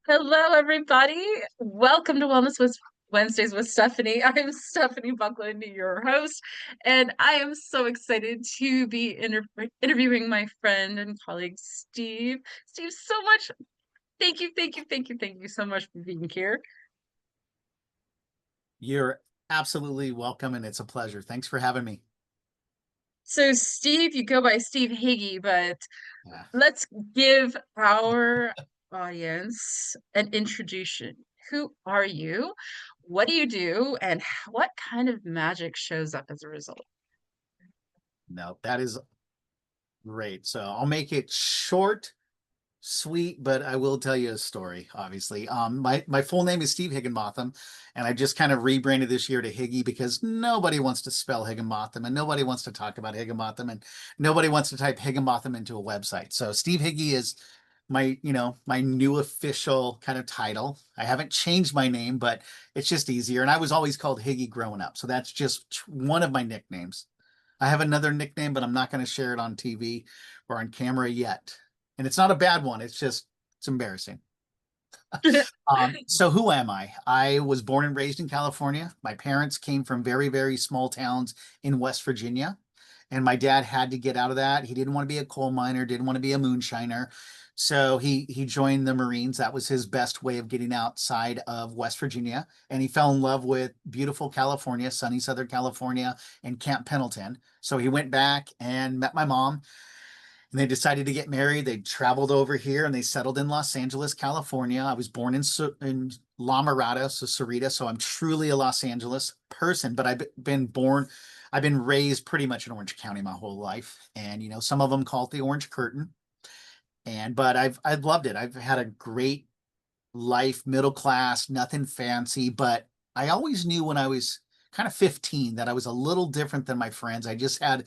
Hello, everybody. Welcome to Wellness with Wednesdays with Stephanie. I'm Stephanie Buckland, your host, and I am so excited to be interviewing my friend and colleague, Steve. Steve, so much. Thank you so much for being here. You're absolutely welcome, and it's a pleasure. Thanks for having me. So, Steve, you go by Steve Higgy, but Yeah. let's give our audience an introduction. Who are you? What do you do? And what kind of magic shows up as a result? No, that is great. So I'll make it short, sweet, but I will tell you a story, obviously. My full name is Steve Higginbotham, and I just kind of rebranded this year to Higgy because nobody wants to spell Higginbotham and nobody wants to talk about Higginbotham and nobody wants to type Higginbotham into a website. So Steve Higgy is my new official kind of title. I haven't changed my name, but it's just easier. And I was always called Higgy growing up. So that's just one of my nicknames. I have another nickname, but I'm not going to share it on TV or on camera yet. And it's not a bad one. It's embarrassing. So who am I? I was born and raised in California. My parents came from very, very small towns in West Virginia. And my dad had to get out of that. He didn't want to be a coal miner, didn't want to be a moonshiner. So he joined the Marines. That was his best way of getting outside of West Virginia. And he fell in love with beautiful California, sunny Southern California, and Camp Pendleton. So he went back and met my mom, and they decided to get married. They traveled over here and they settled in Los Angeles, California. I was born in La Mirada, so Cerrita. So I'm truly a Los Angeles person, but I've been raised pretty much in Orange County my whole life. And, some of them call it the Orange Curtain. But I've loved it. I've had a great life, middle class, nothing fancy, but I always knew when I was kind of 15 that I was a little different than my friends. I just had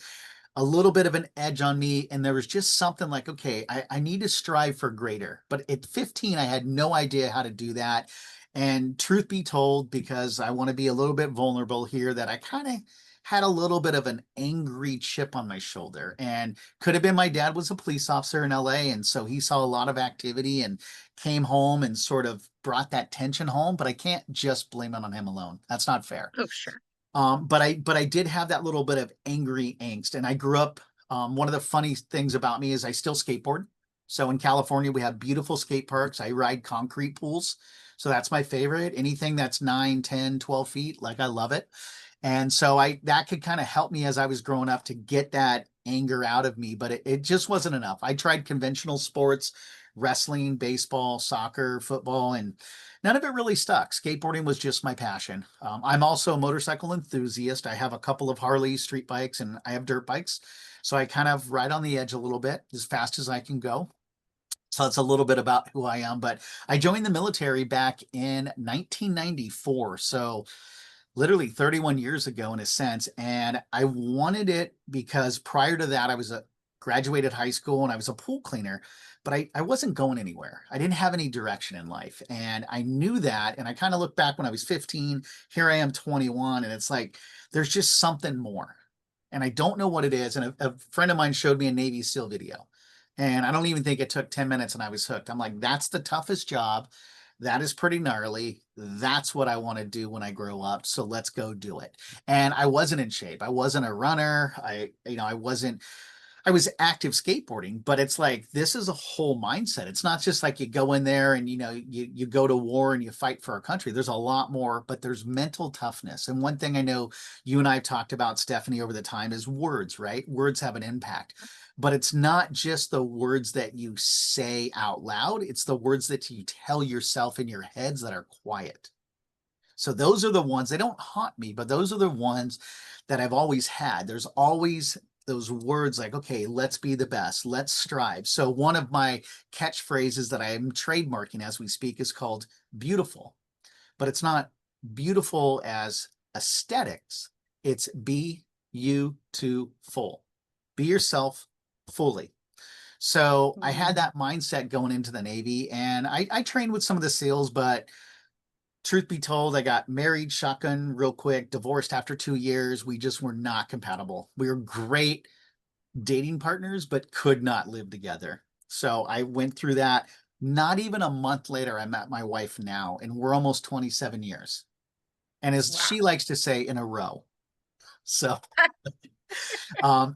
a little bit of an edge on me. And there was just something like, okay, I need to strive for greater. But at 15, I had no idea how to do that. And truth be told, because I want to be a little bit vulnerable here, that I kind of had a little bit of an angry chip on my shoulder. And could have been my dad was a police officer in LA. And so he saw a lot of activity and came home and sort of brought that tension home. But I can't just blame it on him alone. That's not fair. Oh, sure. But I did have that little bit of angry angst, and I grew up. One of the funny things about me is I still skateboard. So in California, we have beautiful skate parks. I ride concrete pools. So that's my favorite. Anything that's 9, 10, 12 feet, like I love it. And so I that could kind of help me as I was growing up to get that anger out of me, but it just wasn't enough. I tried conventional sports, wrestling, baseball, soccer, football, and none of it really stuck. Skateboarding was just my passion. I'm also a motorcycle enthusiast. I have a couple of Harley street bikes and I have dirt bikes. So I kind of ride on the edge a little bit as fast as I can go. So that's a little bit about who I am. But I joined the military back in 1994. So literally 31 years ago in a sense. And I wanted it because prior to that, I was a graduated high school and I was a pool cleaner, but I wasn't going anywhere. I didn't have any direction in life. And I knew that. And I kind of look back when I was 15, here I am 21, and it's like, there's just something more. And I don't know what it is. And a friend of mine showed me a Navy SEAL video. And I don't even think it took 10 minutes and I was hooked. I'm like, that's the toughest job. That is pretty gnarly. That's what I want to do when I grow up. So let's go do it. And I wasn't in shape. I wasn't a runner. I was active skateboarding, but it's like this is a whole mindset. It's not just like you go in there and you go to war and you fight for a country. There's a lot more, but there's mental toughness. And one thing I know you and I have talked about, Stephanie, over the time is words, right? Words have an impact. But it's not just the words that you say out loud, it's the words that you tell yourself in your heads that are quiet. So those are the ones, they don't haunt me, but those are the ones that I've always had. There's always those words like, okay, let's be the best, let's strive. So one of my catchphrases that I am trademarking as we speak is called beautiful, but it's not beautiful as aesthetics. It's be you to full. Be yourself fully. So I had Mm. that mindset going into the Navy, and I trained with some of the SEALs, but truth be told, I got married shotgun real quick, divorced after 2 years. We just were not compatible. We were great dating partners, but could not live together. So I went through that. Not even a month later, I met my wife now, and we're almost 27 years. And as Wow. she likes to say, in a row. So,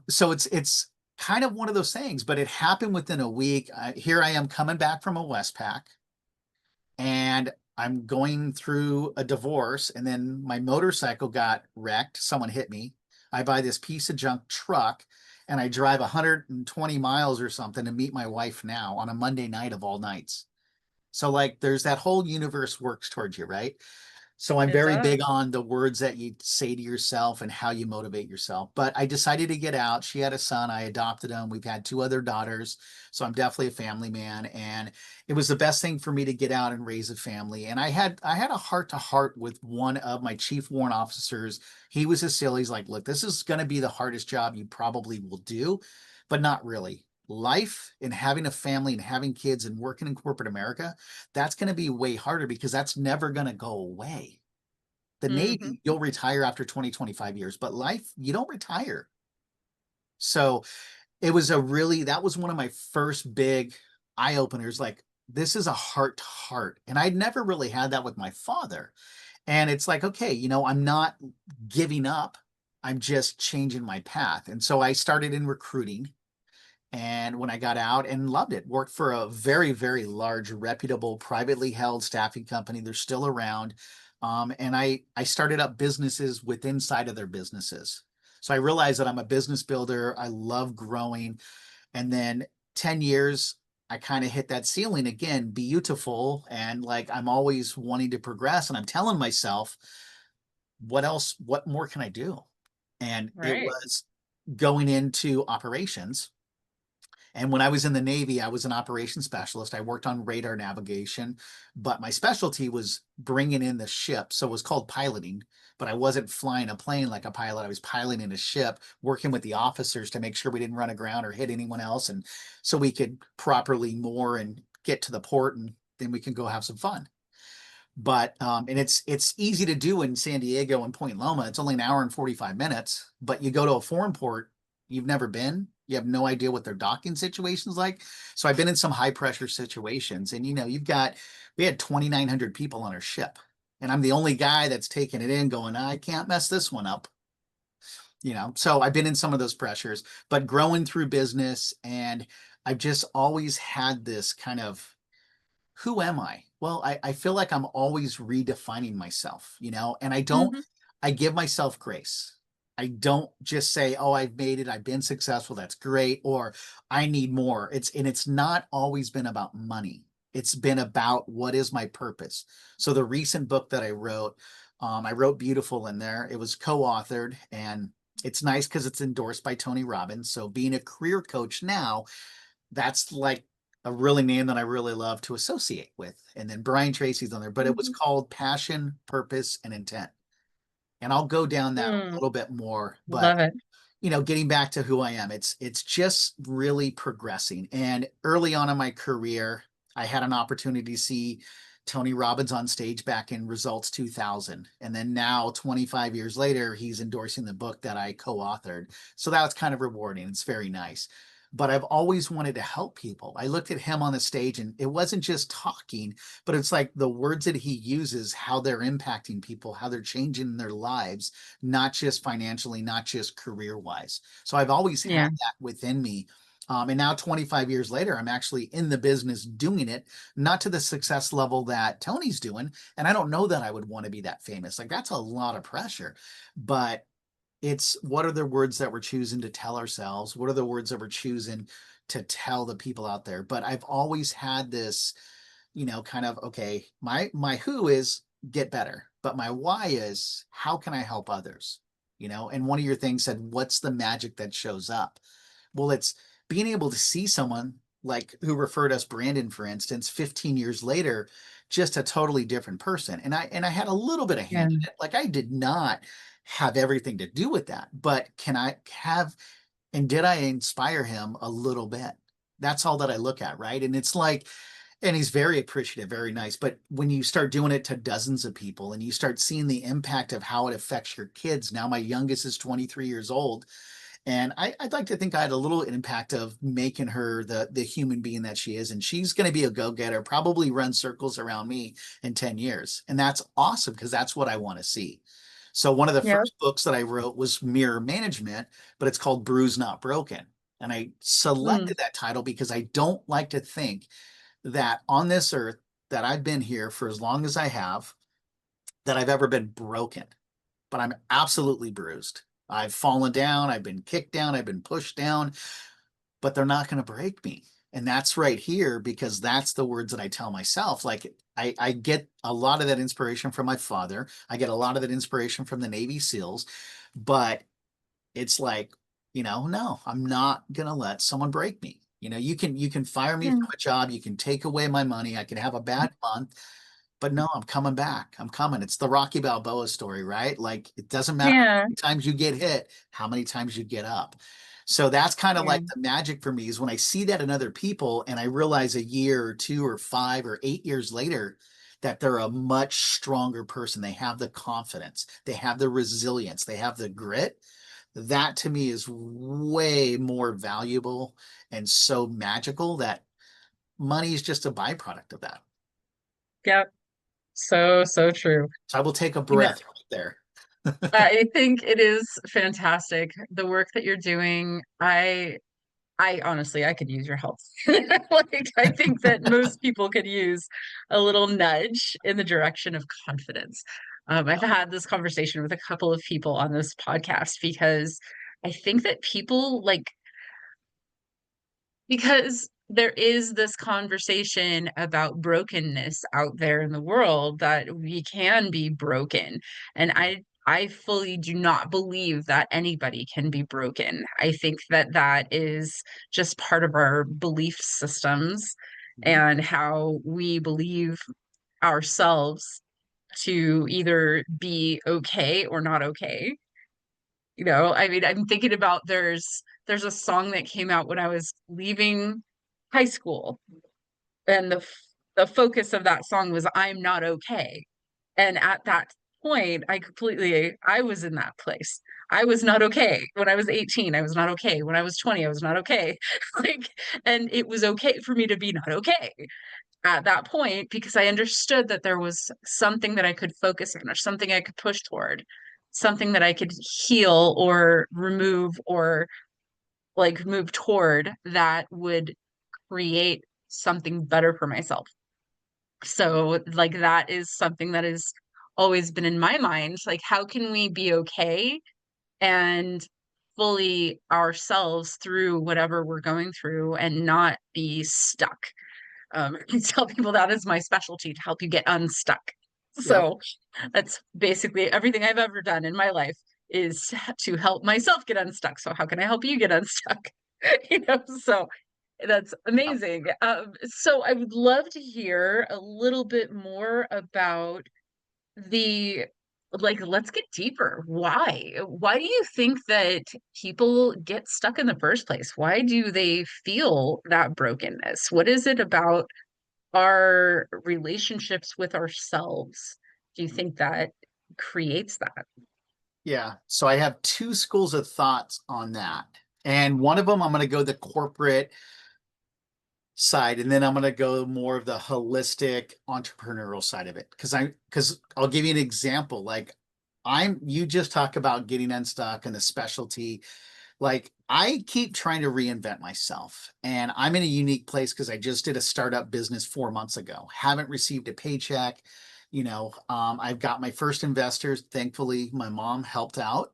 so it's kind of one of those things, but it happened within a week. Here I am coming back from a Westpac, and I'm going through a divorce, and then my motorcycle got wrecked. Someone hit me. I buy this piece of junk truck, and I drive 120 miles or something to meet my wife now on a Monday night of all nights. So like there's that whole universe works towards you, right? So I'm It very does. big on the words that you say to yourself and how you motivate yourself. But I decided to get out. She had a son. I adopted him. We've had two other daughters. So I'm definitely a family man. And it was the best thing for me to get out and raise a family. And I had a heart to heart with one of my chief warrant officers. He was a silly. He's like, look, this is going to be the hardest job you probably will do, but not really. Life and having a family and having kids and working in corporate America, that's going to be way harder because that's never going to go away. The Hmm. Navy, you'll retire after 20, 25 years, but life, you don't retire. So it was that was one of my first big eye openers. Like, this is a heart to heart. And I'd never really had that with my father. And it's like, okay, I'm not giving up. I'm just changing my path. And so I started in recruiting. And when I got out and loved it, worked for a very, very large, reputable, privately held staffing company. They're still around. And I started up businesses with inside of their businesses. So I realized that I'm a business builder. I love growing. And then 10 years, I kind of hit that ceiling again, BUtoFull. And like I'm always wanting to progress. And I'm telling myself, what else, what more can I do? And it Right. was going into operations, and when I was in the Navy, I was an operations specialist. I worked on radar navigation, but my specialty was bringing in the ship. So it was called piloting, but I wasn't flying a plane like a pilot. I was piloting a ship, working with the officers to make sure we didn't run aground or hit anyone else. And so we could properly moor and get to the port, and then we can go have some fun. But and it's easy to do in San Diego and Point Loma. It's only an hour and 45 minutes, but you go to a foreign port, you've never been, you have no idea what their docking situation's like. So I've been in some high pressure situations, and we had 2,900 people on our ship, and I'm the only guy that's taking it in going, I can't mess this one up. So I've been in some of those pressures, but growing through business, and I've just always had this kind of, who am I? Well, I feel like I'm always redefining myself, and Hmm. I give myself grace. I don't just say, oh, I've made it, I've been successful, that's great, or I need more. It's not always been about money. It's been about what is my purpose. So the recent book that I wrote BUtoFull in there. It was co-authored, and it's nice because it's endorsed by Tony Robbins. So being a career coach now, that's like a really name that I really love to associate with. And then Brian Tracy's on there, but it was Hmm. called Passion, Purpose, and Intent. And I'll go down that a Mm, little bit more, but love it. getting back to who I am, it's just really progressing. And early on in my career, I had an opportunity to see Tony Robbins on stage back in Results 2000. And then now, 25 years later, he's endorsing the book that I co-authored. So that was kind of rewarding. It's very nice. But I've always wanted to help people. I looked at him on the stage, and it wasn't just talking, but it's like the words that he uses, how they're impacting people, how they're changing their lives, not just financially, not just career wise. So I've always had Yeah. that within me. And now, 25 years later, I'm actually in the business doing it, not to the success level that Tony's doing. And I don't know that I would want to be that famous. Like, that's a lot of pressure. But it's, what are the words that we're choosing to tell ourselves? What are the words that we're choosing to tell the people out there? But I've always had this, kind of, okay, my who is get better, but my why is, how can I help others? And one of your things said, what's the magic that shows up? Well, it's being able to see someone like who referred us, Brandon, for instance, 15 years later, just a totally different person. And I had a little bit of Yeah. hand in it. Like, I did not have everything to do with that, but can I have, and did I inspire him a little bit? That's all that I look at, right? And it's like, and he's very appreciative, very nice. But when you start doing it to dozens of people and you start seeing the impact of how it affects your kids, now my youngest is 23 years old, And I'd like to think I had a little impact of making her the human being that she is. And she's going to be a go-getter, probably run circles around me in 10 years. And that's awesome because that's what I want to see. So one of the Yeah. first books that I wrote was Mirror Management, but it's called Bruised, Not Broken. And I Mm, selected that title because I don't like to think that on this earth that I've been here for as long as I have, that I've ever been broken, but I'm absolutely bruised. I've fallen down, I've been kicked down, I've been pushed down, but they're not going to break me. And that's right here because that's the words that I tell myself. Like I get a lot of that inspiration from my father. I get a lot of that inspiration from the Navy SEALs, but it's like, no, I'm not going to let someone break me. You can fire me yeah. from a job, you can take away my money, I can have a bad month, but no, I'm coming back. I'm coming. It's the Rocky Balboa story, right? Like it doesn't matter how Yeah. many times you get hit, how many times you get up. So that's kind of Yeah. like the magic for me is when I see that in other people and I realize a year or 2 or 5 or 8 years later that they're a much stronger person. They have the confidence, they have the resilience, they have the grit. That to me is way more valuable and so magical that money is just a byproduct of that. Yeah. So, so true. So I will take a You know, breath right there. I think it is fantastic. The work that you're doing, I honestly, I could use your help. Like, I think that most people could use a little nudge in the direction of confidence. I've had this conversation with a couple of people on this podcast because I think that people like, because there is this conversation about brokenness out there in the world that we can be broken. And I fully do not believe that anybody can be broken. I think that that is just part of our belief systems Mhm. and how we believe ourselves to either be okay or not okay. I mean, I'm thinking about there's a song that came out when I was leaving high school, and the focus of that song was I'm not okay. And at that point, I was in that place. I was not okay. When I was 18, I was not okay. When I was 20, I was not okay. Like, and it was okay for me to be not okay at that point because I understood that there was something that I could focus on or something I could push toward, something that I could heal or remove or like move toward that would create something better for myself. So, like, that is something that has always been in my mind. Like, how can we be okay and fully ourselves through whatever we're going through and not be stuck? I tell people that is my specialty to help you get unstuck. Yep. So that's basically everything I've ever done in my life is to help myself get unstuck. So how can I help you get unstuck? So that's Yep. amazing. So I would love to hear a little bit more about the like let's get deeper. Why do you think that people get stuck in the first place? Why do they feel that brokenness? What is it about our relationships with ourselves do you think that creates that? Yeah. So I have two schools of thoughts on that. And one of them, I'm going to go the corporate side, and then I'm going to go more of the holistic entrepreneurial side of it. Because I'll give you an example. Like you just talk about getting unstuck and the specialty. Like I keep trying to reinvent myself, and I'm in a unique place because I just did a startup business 4 months ago. Haven't received a paycheck. I've got my first investors. Thankfully, my mom helped out,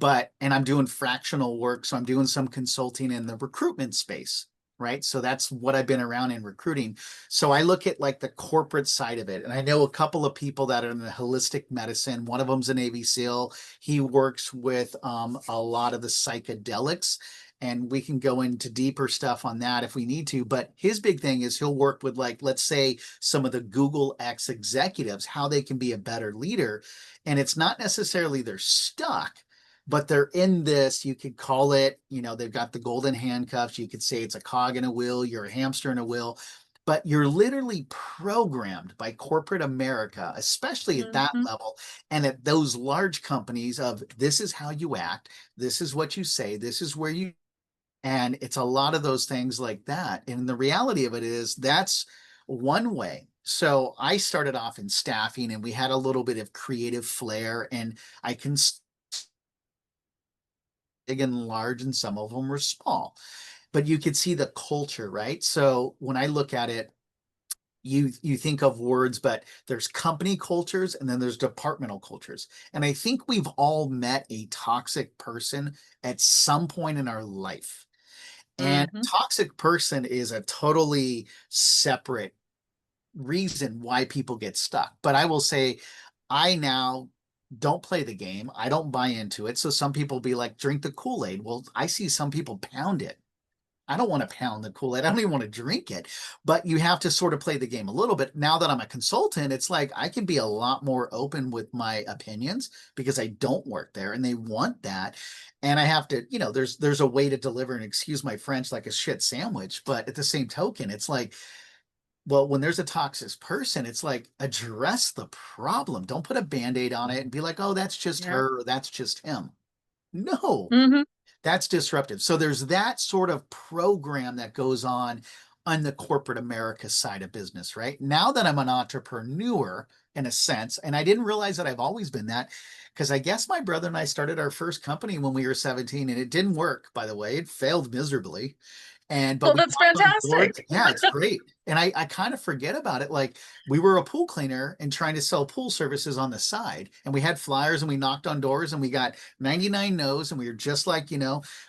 and I'm doing fractional work, so I'm doing some consulting in the recruitment space. Right. So that's what I've been around in recruiting. So I look at like the corporate side of it. And I know a couple of people that are in the holistic medicine. One of them's a Navy SEAL. He works with a lot of the psychedelics, and we can go into deeper stuff on that if we need to. But his big thing is he'll work with, like, let's say some of the Google X executives, how they can be a better leader. And it's not necessarily they're stuck, but they're in this. You could call it, they've got the golden handcuffs. You could say it's a cog in a wheel, you're a hamster in a wheel, but you're literally programmed by corporate America, especially at that Hmm. level and at those large companies of this is how you act, this is what you say, this is where you, and it's a lot of those things like that. And the reality of it is that's one way. So I started off in staffing and we had a little bit of creative flair, and I can big and large, and some of them were small, but you could see the culture, right? So when I look at it, you think of words, but there's company cultures and then there's departmental cultures. And I think we've all met a toxic person at some point in our life. And Hmm. toxic person is a totally separate reason why people get stuck. But I will say, I now don't play the game. I don't buy into it. So some people be like, drink the Kool-Aid. Well, I see some people pound it. I don't want to pound the Kool-Aid. I don't even want to drink it. But you have to sort of play the game a little bit. Now that I'm a consultant, it's like I can be a lot more open with my opinions because I don't work there and they want that. And I have to, there's a way to deliver, and excuse my French, like a shit sandwich. But at the same token, it's like, well, when there's a toxic person, it's like address the problem. Don't put a band-aid on it and be like, oh, that's just Yeah. her or that's just him. No, Hmm. that's disruptive. So there's that sort of program that goes on the corporate America side of business, right? Now that I'm an entrepreneur in a sense, and I didn't realize that I've always been that, because I guess my brother and I started our first company when we were 17 and it didn't work, by the way. It failed miserably. And but Well, we that's knocked on doors. fantastic. Yeah, it's great. And I kind of forget about it. Like we were a pool cleaner and trying to sell pool services on the side. And we had flyers and we knocked on doors and we got 99 no's. And we were just like,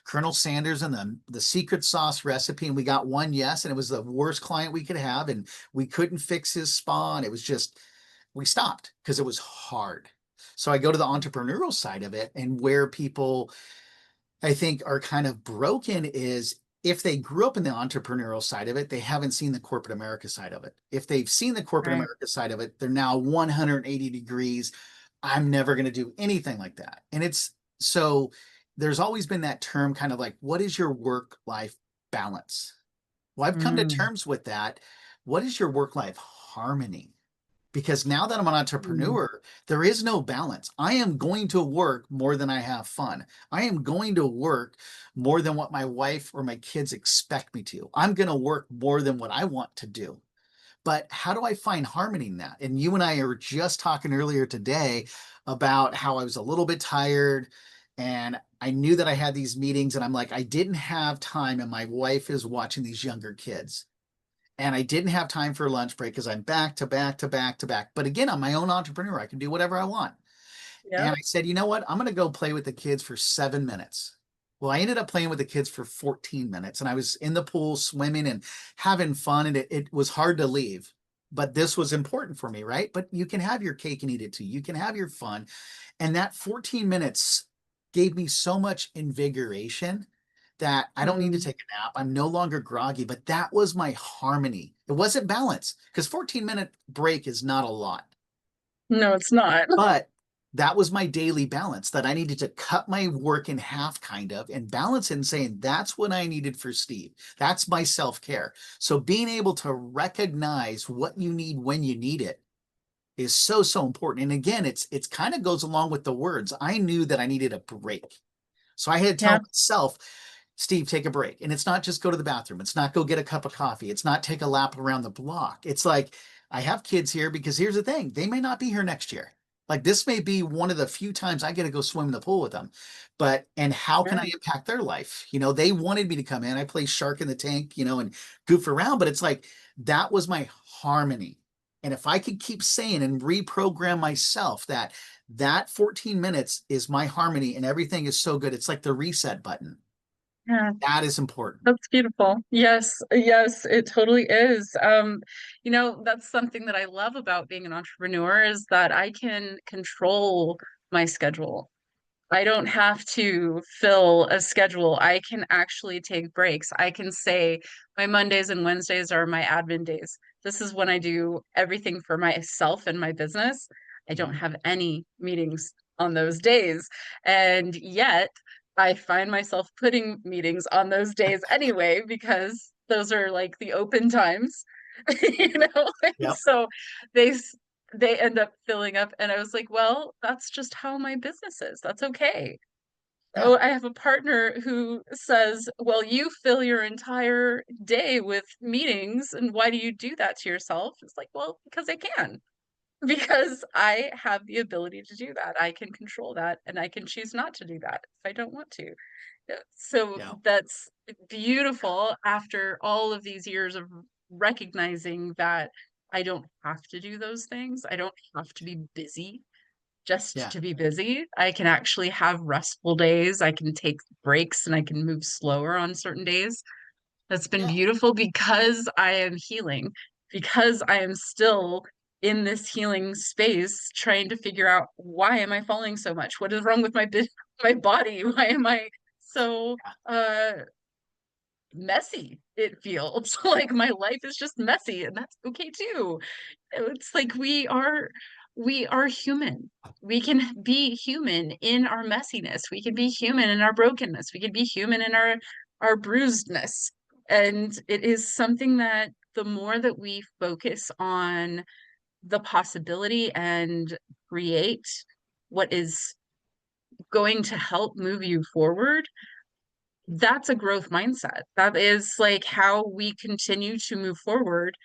Colonel Sanders and the secret sauce recipe. And we got one yes. And it was the worst client we could have. And we couldn't fix his spa. And it was just, we stopped because it was hard. So I go to the entrepreneurial side of it, and where people I think are kind of broken is if they grew up in the entrepreneurial side of it, they haven't seen the corporate America side of it. If they've seen the corporate Right. America side of it, they're now 180 degrees. I'm never going to do anything like that. And it's so there's always been that term kind of like, what is your work life balance? Well, I've come to Mm. terms with that. What is your work life harmony? Because now that I'm an Mm. entrepreneur, there is no balance. I am going to work more than I have fun. I am going to work more than what my wife or my kids expect me to. I'm going to work more than what I want to do. But how do I find harmony in that? And you and I were just talking earlier today about how I was a little bit tired and I knew that I had these meetings and I'm like, I didn't have time. And my wife is watching these younger kids and I didn't have time for a lunch break because I'm back to back to back to back. But again, I'm my own entrepreneur. I can do whatever I want. And Yep. I said, you know what? I'm going to go play with the kids for 7 minutes. Well, I ended up playing with the kids for 14 minutes and I was in the pool swimming and having fun. And it was hard to leave. But this was important for me, right? But you can have your cake and eat it too. You can have your fun. And that 14 minutes gave me so much invigoration that I don't need to Mm. take a nap. I'm no longer groggy, but that was my harmony. It wasn't balance because 14-minute break is not a lot. No, it's not. But that was my daily balance that I needed to cut my work in half, kind of, and balance it and saying, that's what I needed for Steve. That's my self care. So being able to recognize what you need when you need it is so, so important. And again, it's kind of goes along with the words. I knew that I needed a break. So I had to tell Yeah. myself, Steve, take a break. And it's not just go to the bathroom. It's not go get a cup of coffee. It's not take a lap around the block. It's like, I have kids here because here's the thing, they may not be here next year. Like this may be one of the few times I get to go swim in the pool with them. And how can Yeah. I impact their life? They wanted me to come in. I play shark in the tank, and goof around, but it's like that was my harmony. And if I could keep saying and reprogram myself that 14 minutes is my harmony and everything is so good, it's like the reset button. Yeah. That is important. That's beautiful. Yes, yes, it totally is. That's something that I love about being an entrepreneur is that I can control my schedule. I don't have to fill a schedule. I can actually take breaks. I can say my Mondays and Wednesdays are my admin days. This is when I do everything for myself and my business. I don't Mhm. have any meetings on those days. And yet I find myself putting meetings on those days anyway, because those are like the open times. you know? And Yep. so they s- they end up filling up, and I was like, well, that's just how my business is. That's okay. Yeah. Oh, I have a partner who says, well, you fill your entire day with meetings, and why do you do that to yourself? It's like, well, because I can. Because I have the ability to do that. I can control that, and I can choose not to do that if I don't want to. So Yeah. that's beautiful after all of these years of recognizing that I don't have to do those things. I don't have to be busy just Yeah. to be busy. I can actually have restful days. I can take breaks and I can move slower on certain days. That's been Yeah. beautiful because I am healing, because I am still in this healing space trying to figure out why am I falling so much? What is wrong with my body? Why am I so uh messy? It feels like my life is just messy, and that's okay too. It's like we are human. We can be human in our messiness. We can be human in our brokenness. We can be human in our bruisedness. And it is something that the more that we focus on the possibility and create what is going to help move you forward, that's a growth mindset. That is like how we continue to move forward,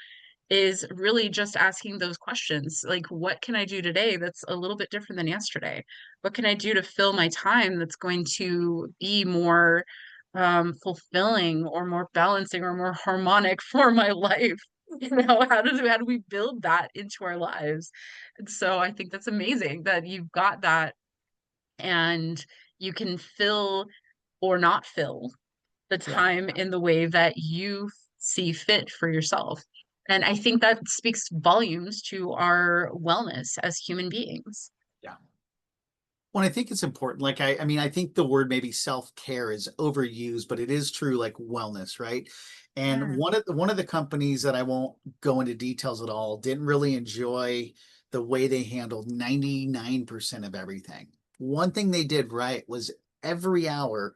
is really just asking those questions. Like, what can I do today that's a little bit different than yesterday? What can I do to fill my time that's going to be more fulfilling or more balancing or more harmonic for my life? How do we build that into our lives? And so I think that's amazing that you've got that, and you can fill or not fill the Yeah. time in the way that you see fit for yourself. And I think that speaks volumes to our wellness as human beings. Yeah. Well, I think it's important. Like I mean, I think the word maybe self-care is overused, but it is true, like wellness, right? And Yeah. one of the companies that I won't go into details at all didn't really enjoy the way they handled 99% of everything. One thing they did right was every hour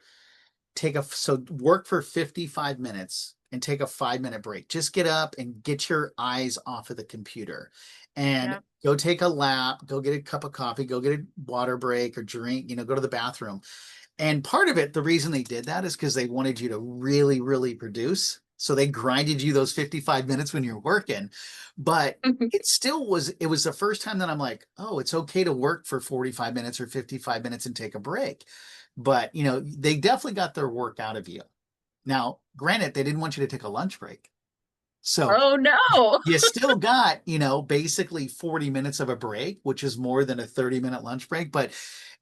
work for 55 minutes and take a 5-minute break. Just get up and get your eyes off of the computer and Yeah. go take a lap, go get a cup of coffee, go get a water break or drink, go to the bathroom. And part of it, the reason they did that is because they wanted you to really, really produce. So they grinded you those 55 minutes when you're working. But it was the first time that I'm like, oh, it's okay to work for 45 minutes or 55 minutes and take a break. But, they definitely got their work out of you. Now, granted, they didn't want you to take a lunch break. So Oh no. you still got, basically 40 minutes of a break, which is more than a 30-minute lunch break, but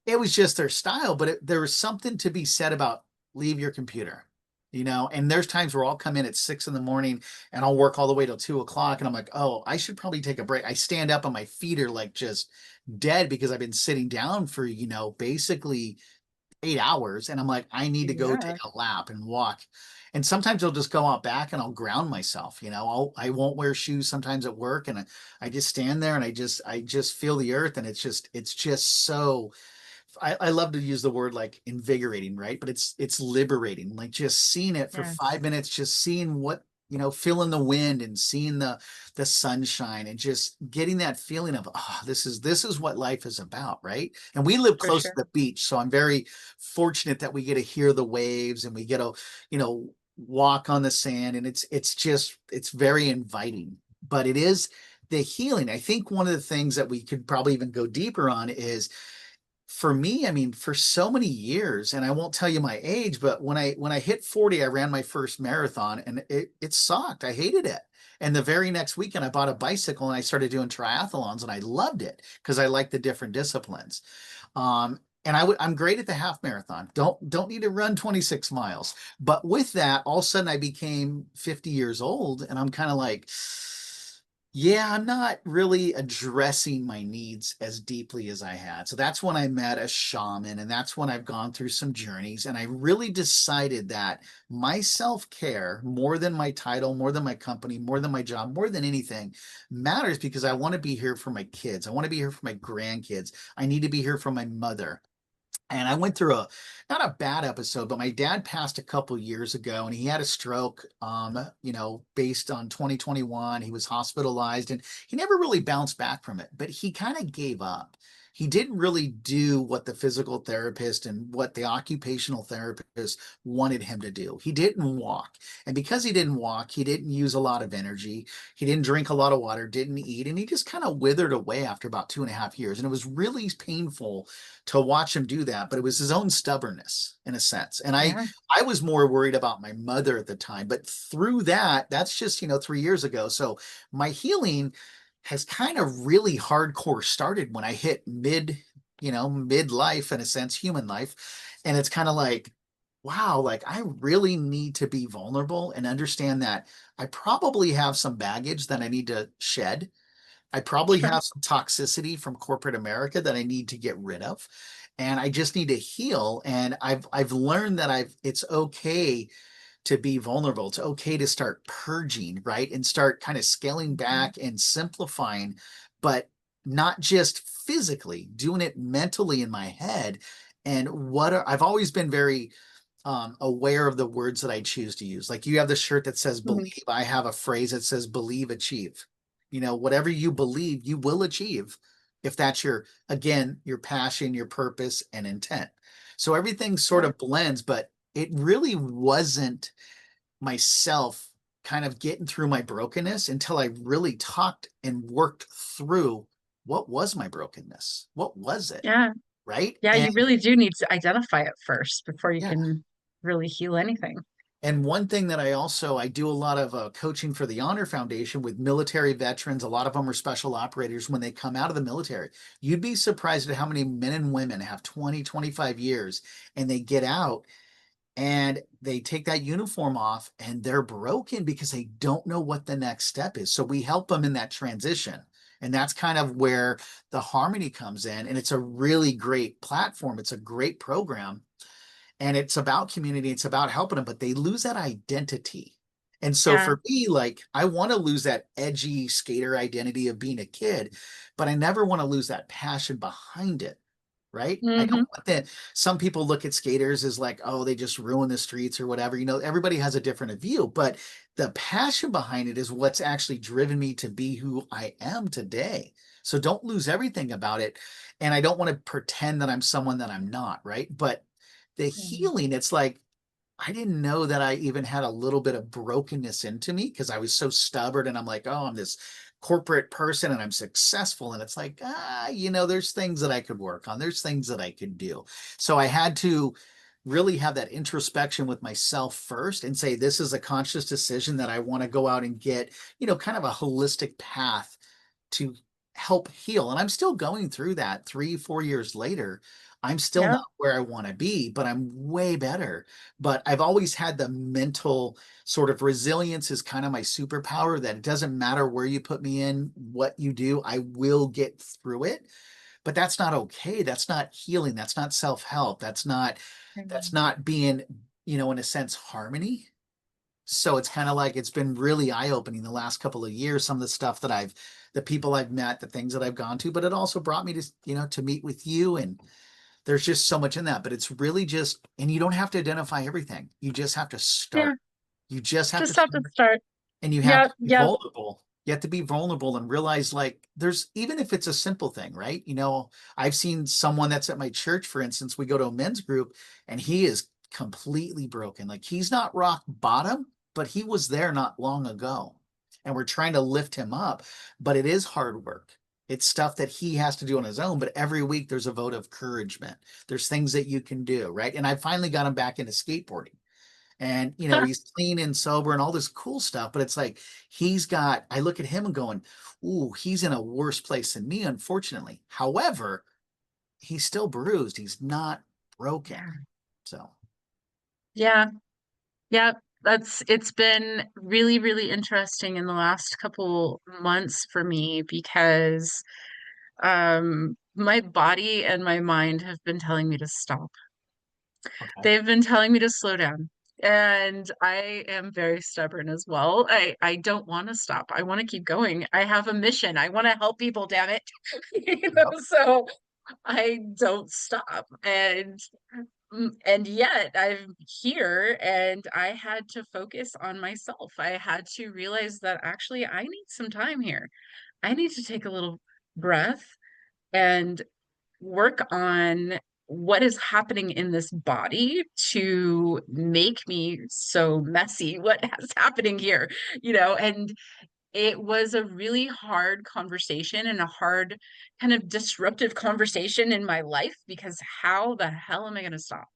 it was just their style. But there was something to be said about leave your computer, and there's times where I'll come in at 6 in the morning and I'll work all the way till 2 o'clock. And I'm like, oh, I should probably take a break. I stand up and my feet are like just dead because I've been sitting down for, basically 8 hours. And I'm like, I need to go take Yeah, a lap and walk. And sometimes I'll just go out back and I'll ground myself. I won't wear shoes sometimes at work, and I just stand there and I just feel the earth. And it's just so, I love to use the word like invigorating, right? But it's liberating, like just seeing it for yes, 5 minutes, just seeing what, feeling the wind and seeing the sunshine and just getting that feeling of, oh, this is what life is about, right? And we live for close to sure. the beach, so I'm very fortunate that we get to hear the waves and we get to, walk on the sand, and it's very inviting. But it is the healing. I think one of the things that we could probably even go deeper on is, for me, I mean, for so many years, and I won't tell you my age, but when I hit 40, I ran my first marathon and it sucked. I hated it. And the very next weekend, I bought a bicycle and I started doing triathlons, and I loved it because I like the different disciplines. And I'm great at the half marathon. Don't need to run 26 miles. But with that, all of a sudden I became 50 years old, and I'm kind of like, yeah, I'm not really addressing my needs as deeply as I had. So that's when I met a shaman, and that's when I've gone through some journeys. And I really decided that my self-care, more than my title, more than my company, more than my job, more than anything, matters because I want to be here for my kids. I want to be here for my grandkids. I need to be here for my mother. And I went through a not a bad episode, but my dad passed a couple years ago and he had a stroke, based on 2021. He was hospitalized and he never really bounced back from it, but he kind of gave up. He didn't really do what the physical therapist and what the occupational therapist wanted him to do. He didn't walk. And because he didn't walk, he didn't use a lot of energy. He didn't drink a lot of water, didn't eat, and he just kind of withered away after about 2.5 years. And it was really painful to watch him do that, but it was his own stubbornness in a sense. And I Yeah. I was more worried about my mother at the time, but through that, that's just, 3 years ago. So my healing has kind of really hardcore started when I hit midlife in a sense, human life. And it's kind of like, wow, like I really need to be vulnerable and understand that I probably have some baggage that I need to shed. I probably Sure. have some toxicity from corporate America that I need to get rid of. And I just need to heal. And I've learned that it's okay to be vulnerable. It's okay to start purging, right? And start kind of scaling Mhm. back and simplifying, but not just physically, doing it mentally in my head. And I've always been very aware of the words that I choose to use. Like you have the shirt that says Mhm. believe. I have a phrase that says believe, achieve. Whatever you believe, you will achieve if that's again, your passion, your purpose, and intent. So everything sort Yeah. of blends, but it really wasn't myself kind of getting through my brokenness until I really talked and worked through what was my brokenness? What was it? Yeah. Right. Yeah, And you really do need to identify it first before you yeah. can really heal anything. And one thing that I do a lot of coaching for the Honor Foundation with military veterans. A lot of them are special operators when they come out of the military. You'd be surprised at how many men and women have 20, 25 years and they get out and they take that uniform off and they're broken because they don't know what the next step is. So we help them in that transition. And that's kind of where the harmony comes in. And it's a really great platform. It's a great program and it's about community, it's about helping them, but they lose that identity. And so Yeah. for me, like I want to lose that edgy skater identity of being a kid, but I never want to lose that passion behind it. Right. I don't Hmm. want that. Some people look at skaters as like, oh, they just ruin the streets or whatever. Everybody has a different view, but the passion behind it is what's actually driven me to be who I am today. So don't lose everything about it. And I don't want to pretend that I'm someone that I'm not. Right. But the healing, it's like I didn't know that I even had a little bit of brokenness into me because I was so stubborn and I'm like, oh, I'm this corporate person and I'm successful. And it's like, there's things that I could work on. There's things that I could do. So I had to really have that introspection with myself first and say, this is a conscious decision that I want to go out and get, kind of a holistic path to help heal. And I'm still going through that 3, 4 years later. I'm still Yeah. not where I want to be, but I'm way better. But I've always had the mental sort of resilience is kind of my superpower that it doesn't matter where you put me in, what you do, I will get through it. But that's not okay. That's not healing. That's not self-help. That's not being, in a sense, harmony. So it's kind of like it's been really eye-opening the last couple of years, some of the stuff the people I've met, the things that I've gone to, but it also brought me to meet with you. And there's just so much in that, but it's really just, and you don't have to identify everything. You just have to Yeah. start. You just have to Just have to start start. and you have Yeah. to be Yeah. vulnerable. You have to be vulnerable and realize like there's even if it's a simple thing, right? I've seen someone that's at my church, for instance, we go to a men's group and he is completely broken. Like he's not rock bottom, but he was there not long ago. And we're trying to lift him up, but it is hard work. It's stuff that he has to do on his own, but every week there's a vote of encouragement. There's things that you can do, right? And I finally got him back into skateboarding and he's clean and sober and all this cool stuff, but it's like I look at him and going, ooh, he's in a worse place than me, unfortunately. However, he's still bruised, he's not broken. Yeah. So Yeah. Yeah. It's been really, really interesting in the last couple months for me because my body and my mind have been telling me to stop. okay. They've been telling me to slow down. And I am very stubborn as well. I don't want to stop. I want to keep going. I have a mission. I want to help people, damn it. Yep. So I don't stop. And yet I'm here and I had to focus on myself. I had to realize that actually I need some time here. I need to take a little breath and work on what is happening in this body to make me so messy. What is happening here? And it was a really hard conversation and a hard kind of disruptive conversation in my life because how the hell am I going to stop?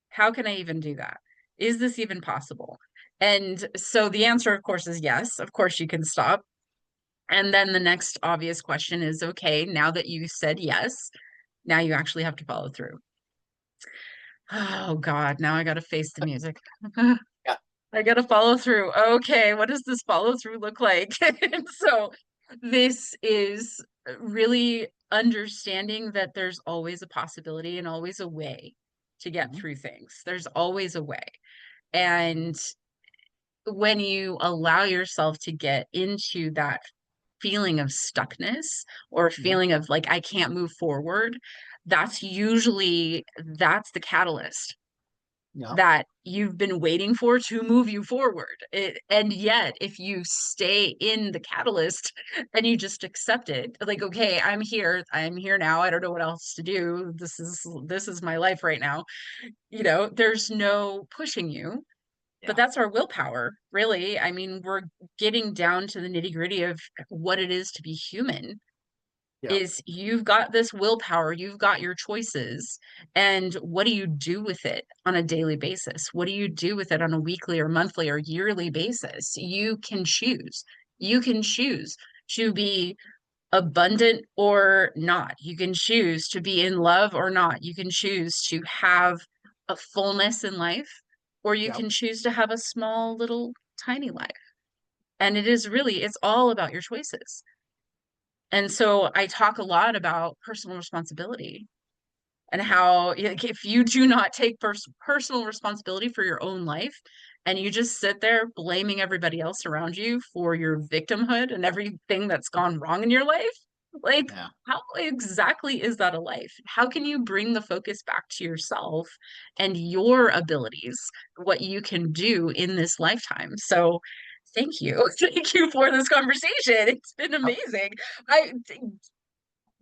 How can I even do that? Is this even possible? And so the answer, of course, is yes. Of course, you can stop. And then the next obvious question is okay, now that you said yes, now you actually have to follow through. Oh God, now I got to face the music. Yeah. I got to follow through. Okay, what does this follow through look like? And so this is really understanding that there's always a possibility and always a way to get Mhm. through things. There's always a way. And when you allow yourself to get into that feeling of stuckness or Mhm. feeling of like I can't move forward, that's the catalyst Yeah. that you've been waiting for to move you forward. And yet, if you stay in the catalyst and you just accept it, like, okay, I'm here now. I don't know what else to do. This is my life right now. There's no pushing you, but Yeah. that's our willpower, really. I mean, we're getting down to the nitty-gritty of what it is to be human Yeah. is you've got this willpower, you've got your choices, and what do you do with it on a daily basis? What do you do with it on a weekly or monthly or yearly basis? You can choose. You can choose to be abundant or not. You can choose to be in love or not. You can choose to have a fullness in life, or you Yeah. can choose to have a small little tiny life. And it's all about your choices. And so I talk a lot about personal responsibility and how like, if you do not take personal responsibility for your own life and you just sit there blaming everybody else around you for your victimhood and everything that's gone wrong in your life, like Yeah. how exactly is that a life? How can you bring the focus back to yourself and your abilities, what you can do in this lifetime? So thank you. Thank you for this conversation. It's been Yep. amazing. I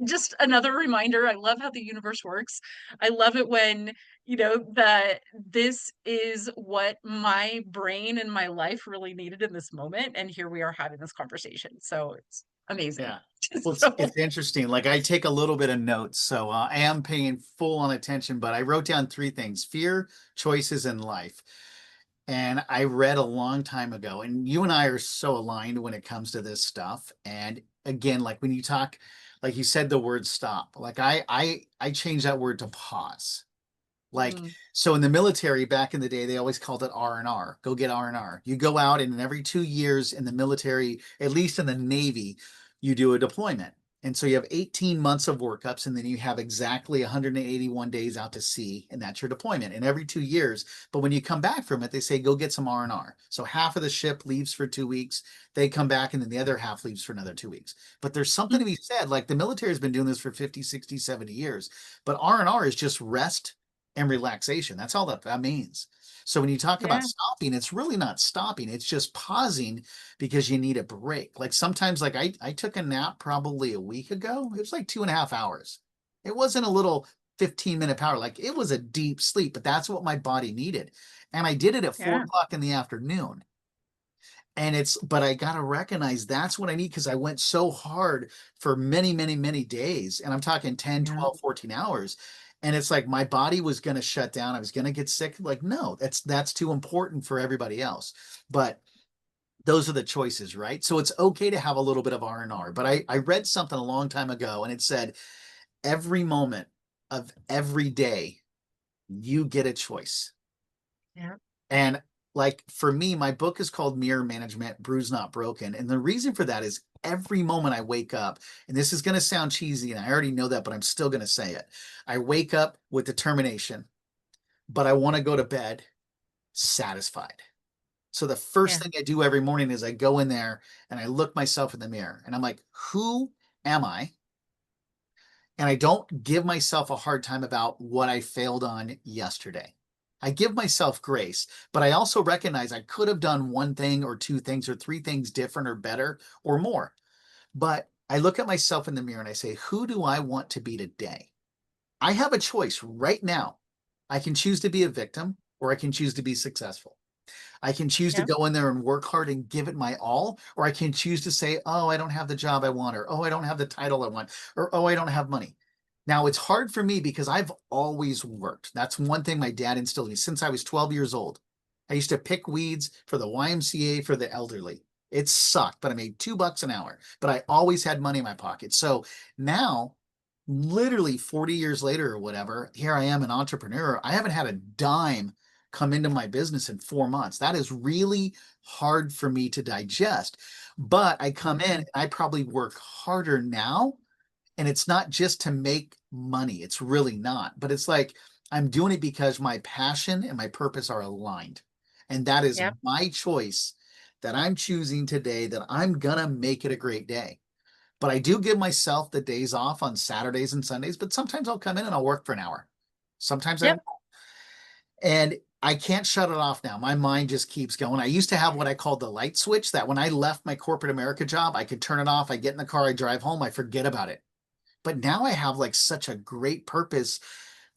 just another reminder, I love how the universe works. I love it when that this is what my brain and my life really needed in this moment, and here we are having this conversation, so it's amazing. Yeah. Well, it's, So it's interesting. Like I take a little bit of notes, so I am paying full on attention. But I wrote down three things: fear, choices, and life. And I read a long time ago, and you and I are so aligned when it comes to this stuff. And again, like when you talk, like you said, the word stop. Like I changed that word to pause. Like, mm, so in the military back in the day, they always called it R&R. Go get R&R. You go out and every 2 years in the military, at least in the Navy, you do a deployment. And so you have 18 months of workups, and then you have exactly 181 days out to sea, and that's your deployment. And every 2 years, but when you come back from it, they say go get some R&R. So half of the ship leaves for 2 weeks, they come back, and then the other half leaves for another 2 weeks. But there's something to be said, like the military has been doing this for 50, 60, 70 years. But R&R is just rest and relaxation. That's all that means. So when you talk about yeah, stopping, it's really not stopping. It's just pausing because you need a break. Like sometimes, like I took a nap probably a week ago. It was like 2.5 hours. It wasn't a little 15-minute power. Like it was a deep sleep, but that's what my body needed. And I did it at four yeah, o'clock in the afternoon. And but I got to recognize that's what I need because I went so hard for many, many, many days. And I'm talking 10, yeah, 12, 14 hours. And it's like my body was going to shut down. I was going to get sick. Like, no, that's too important for everybody else. But those are the choices, right? So it's okay to have a little bit of R&R. But I read something a long time ago and it said every moment of every day, you get a choice. yeah, And like for me, my book is called Mirror Management, Bruised Not Broken. And the reason for that is every moment I wake up, and this is going to sound cheesy, and I already know that, but I'm still going to say it. I wake up with determination, but I want to go to bed satisfied. So the first yeah, thing I do every morning is I go in there and I look myself in the mirror and I'm like, who am I? And I don't give myself a hard time about what I failed on yesterday. I give myself grace, but I also recognize I could have done one thing or two things or three things different or better or more. But I look at myself in the mirror and I say, who do I want to be today? I have a choice right now. I can choose to be a victim or I can choose to be successful. I can choose to Yeah. go in there and work hard and give it my all, or I can choose to say, oh, I don't have the job I want, or oh, I don't have the title I want, or oh, I don't have money. Now, it's hard for me because I've always worked. That's one thing my dad instilled in me since I was 12 years old. I used to pick weeds for the YMCA for the elderly. It sucked, but I made $2 an hour, but I always had money in my pocket. So now, literally 40 years later or whatever, here I am, an entrepreneur. I haven't had a dime come into my business in 4 months. That is really hard for me to digest. But I come in and I probably work harder now. And it's not just to make money. It's really not. But it's like I'm doing it because my passion and my purpose are aligned. And that is Yeah. my choice that I'm choosing today, that I'm going to make it a great day. But I do give myself the days off on Saturdays and Sundays, but sometimes I'll come in and I'll work for an hour. Sometimes I Yep. won't. And I can't shut it off now. My mind just keeps going. I used to have what I called the light switch that when I left my corporate America job, I could turn it off. I get in the car, I drive home, I forget about it. But now I have like such a great purpose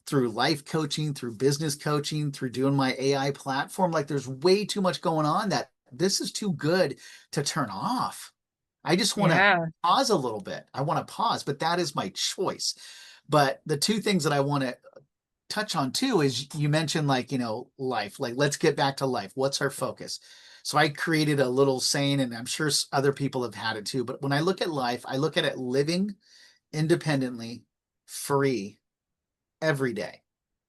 through life coaching, through business coaching, through doing my AI platform. Like there's way too much going on that this is too good to turn off. I just want to Yeah. pause a little bit. I want to pause, but that is my choice. But the two things that I want to touch on too is you mentioned like, life, like let's get back to life. What's our focus? So I created a little saying, and I'm sure other people have had it too. But when I look at life, I look at it living independently, free every day.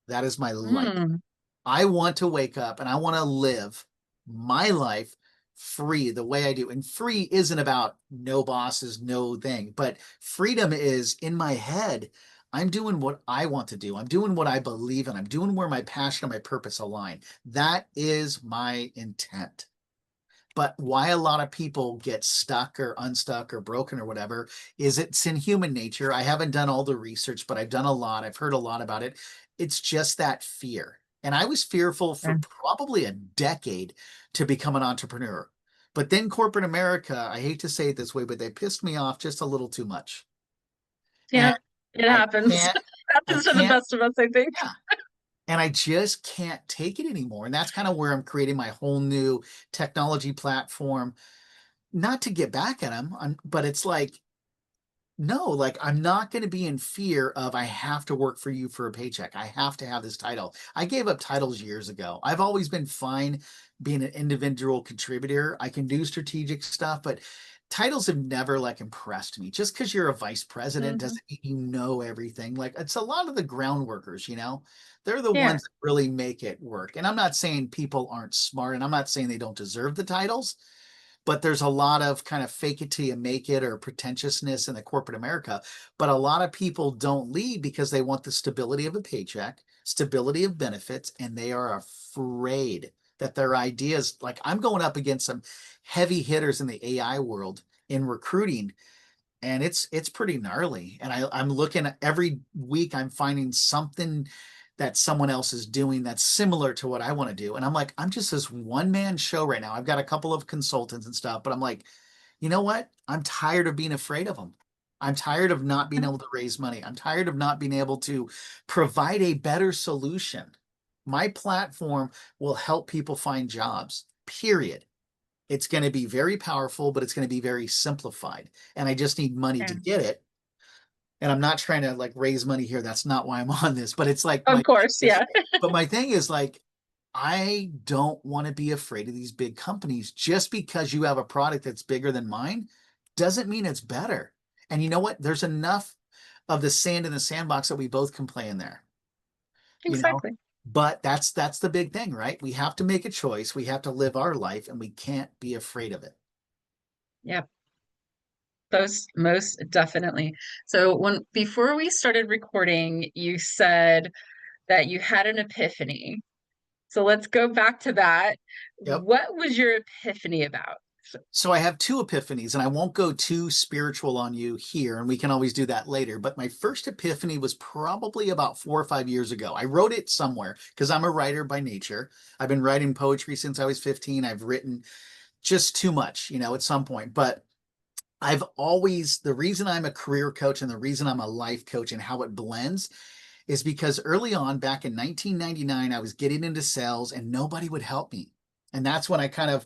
That is my life. Mm. I want to wake up and I want to live my life free the way I do. And free isn't about no bosses, no thing, but freedom is in my head. I'm doing what I want to do. I'm doing what I believe in. I'm doing where my passion and my purpose align. That is my intent. But why a lot of people get stuck or unstuck or broken or whatever is it's in human nature. I haven't done all the research, but I've done a lot. I've heard a lot about it. It's just that fear. And I was fearful for Yeah. probably a decade to become an entrepreneur. But then corporate America, I hate to say it this way, but they pissed me off just a little too much. And Yeah. It I happens. can't, I Happens to the can't, best of us, I think. yeah, and I just can't take it anymore. And that's kind of where I'm creating my whole new technology platform, not to get back at him, but it's like, no, like I'm not going to be in fear of I have to work for you for a paycheck. I have to have this title. I gave up titles years ago. I've always been fine being an individual contributor. I can do strategic stuff, but titles have never like impressed me. Just because you're a vice president Hmm. doesn't mean you know everything. Like it's a lot of the ground workers, they're the Yeah. ones that really make it work. And I'm not saying people aren't smart and I'm not saying they don't deserve the titles, but there's a lot of kind of fake it till you make it or pretentiousness in the corporate America. But a lot of people don't leave because they want the stability of a paycheck, stability of benefits, and they are afraid that their ideas, like I'm going up against some heavy hitters in the AI world in recruiting, and it's pretty gnarly. And I'm looking at every week, I'm finding something that someone else is doing that's similar to what I want to do. And I'm like, I'm just this one man show right now. I've got a couple of consultants and stuff, but I'm like, you know what? I'm tired of being afraid of them. I'm tired of not being able to raise money. I'm tired of not being able to provide a better solution. My platform will help people find jobs, period. It's going to be very powerful, but it's going to be very simplified. And I just need money Yeah. to get it. And I'm not trying to like raise money here. That's not why I'm on this. But it's like Of course. Yeah. my thing is like, I don't want to be afraid of these big companies. Just because you have a product that's bigger than mine doesn't mean it's better. And you know what? There's enough of the sand in the sandbox that we both can play in there, you know? Exactly. But that's the big thing, right? We have to make a choice. We have to live our life and we can't be afraid of it. Yeah. Most definitely. So when before we started recording, you said that you had an epiphany. So let's go back to that. Yep. What was your epiphany about? So I have two epiphanies, and I won't go too spiritual on you here, and we can always do that later. But my first epiphany was probably about 4 or 5 years ago. I wrote it somewhere because I'm a writer by nature. I've been writing poetry since I was 15. I've written just too much, at some point. But the reason I'm a career coach and the reason I'm a life coach and how it blends is because early on, back in 1999, I was getting into sales and nobody would help me. And that's when I kind of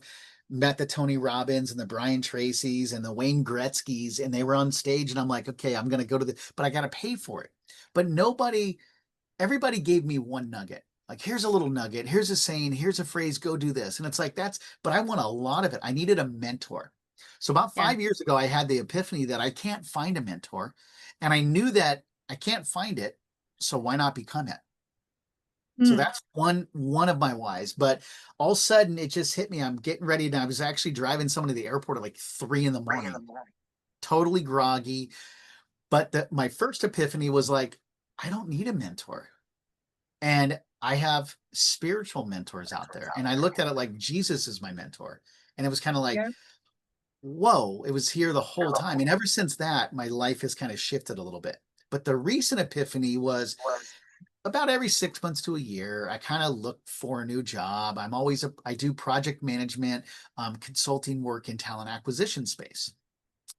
met the Tony Robbins and the Brian Tracy's and the Wayne Gretzky's, and they were on stage. And I'm like, okay, I'm going to go but I got to pay for it. But everybody gave me one nugget. Like, here's a little nugget, here's a saying, here's a phrase, go do this. And it's like, but I want a lot of it. I needed a mentor. So about Yeah. 5 years ago, I had the epiphany that I can't find a mentor. And I knew that I can't find it. So why not become it? So Mm. that's one of my whys. But all of a sudden it just hit me. I'm getting ready, and I was actually driving someone to the airport at like 3 in the morning, totally groggy. But my first epiphany was like, I don't need a mentor. And I have spiritual mentors out there. And I looked at it like Jesus is my mentor. And it was kind of like, Yeah. whoa, it was here the whole time. And ever since that, my life has kind of shifted a little bit. But the recent epiphany was about every 6 months to a year, I kind of look for a new job. I do project management, consulting work in talent acquisition space.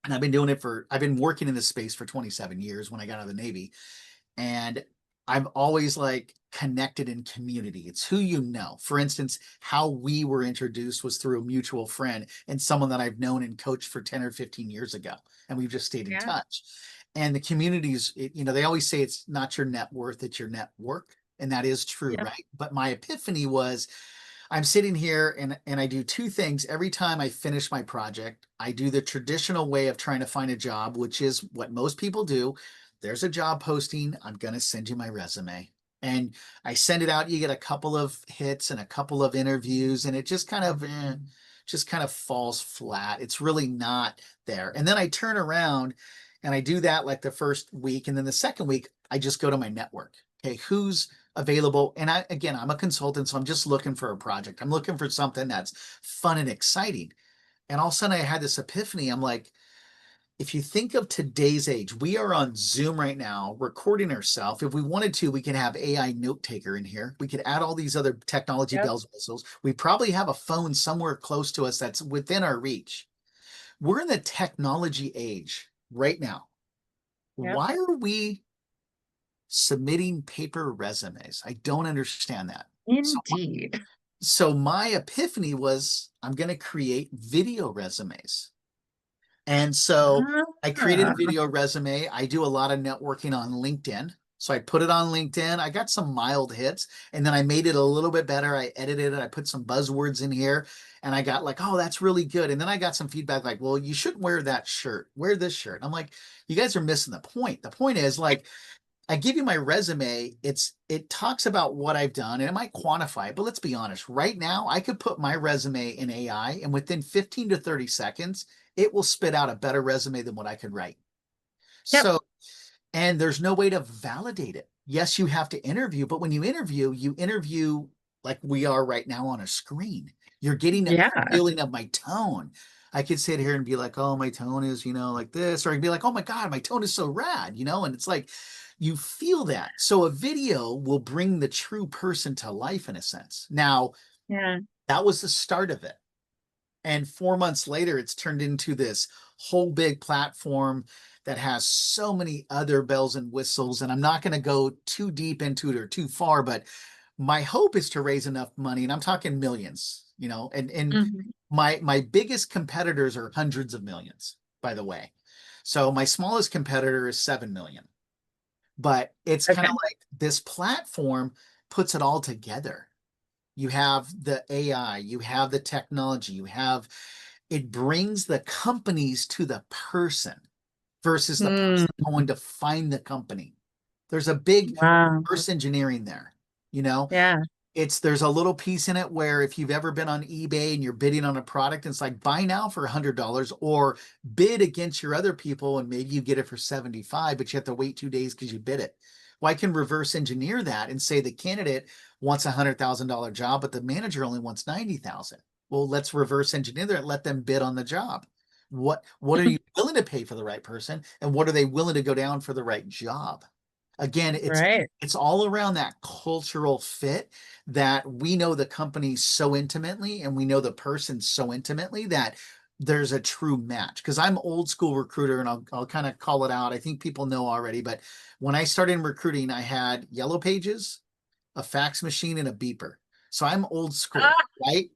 And I've been working in this space for 27 years when I got out of the Navy. And I'm always like connected in community. It's who you know. For instance, how we were introduced was through a mutual friend and someone that I've known and coached for 10 or 15 years ago. And we've just stayed in Yeah. touch. And the communities, they always say it's not your net worth, it's your network. And that is true, Yeah. right? But my epiphany was I'm sitting here and I do two things. Every time I finish my project, I do the traditional way of trying to find a job, which is what most people do. There's a job posting. I'm going to send you my resume. And I send it out. You get a couple of hits and a couple of interviews, and it just kind of falls flat. It's really not there. And then I turn around and I do that like the first week. And then the second week, I just go to my network. Okay, who's available? And I'm a consultant, so I'm just looking for a project. I'm looking for something that's fun and exciting. And all of a sudden I had this epiphany. I'm like, if you think of today's age, we are on Zoom right now recording ourselves. If we wanted to, we can have AI note taker in here. We could add all these other technology Yep. bells and whistles. We probably have a phone somewhere close to us that's within our reach. We're in the technology age right now. Yep. Why are we submitting paper resumes? I don't understand that. So, Indeed. so my epiphany was I'm going to create video resumes. And so I created a Ah, video resume. I do a lot of networking on LinkedIn. So I put it on LinkedIn. I got some mild hits, and then I made it a little bit better. I edited it. I put some buzzwords in here, and I got like, oh, that's really good. And then I got some feedback like, well, you shouldn't wear that shirt. Wear this shirt. I'm like, you guys are missing the point. The point is like, I give you my resume. It talks about what I've done and it might quantify it, but let's be honest. Right now, I could put my resume in AI and within 15 to 30 seconds, it will spit out a better resume than what I could write. yep. So, and there's no way to validate it. Yes, you have to interview, but when you interview like we are right now on a screen. You're getting a Yeah. feeling of my tone. I could sit here and be like, oh, my tone is, like this, or I could be like, oh my God, my tone is so rad, and it's like you feel that. So a video will bring the true person to life in a sense. Now, Yeah. that was the start of it. And 4 months later, it's turned into this whole big platform that has so many other bells and whistles. And I'm not going to go too deep into it or too far, but my hope is to raise enough money, and I'm talking millions, and Mhm. my biggest competitors are hundreds of millions, by the way. So my smallest competitor is 7 million. But it's kind Okay. of like this platform puts it all together. You have the AI, you have the technology, it brings the companies to the person versus the Mm, person going to find the company. There's a big wow. reverse engineering there. You know, Yeah. there's a little piece in it where if you've ever been on eBay and you're bidding on a product, it's like buy now for $100 or bid against your other people and maybe you get it for 75, but you have to wait 2 days because you bid it. Well, I can reverse engineer that and say the candidate wants $100,000 job, but the manager only wants 90,000. Well, let's reverse engineer that, let them bid on the job. What are you willing to pay for the right person, and what are they willing to go down for the right job? Again, Right. it's all around that cultural fit, that we know the company so intimately and we know the person so intimately that there's a true match. Because I'm old school recruiter, and I'll kind of call it out. I think people know already, but when I started in recruiting, I had yellow pages, a fax machine, and a beeper. So I'm old school, Ah, right?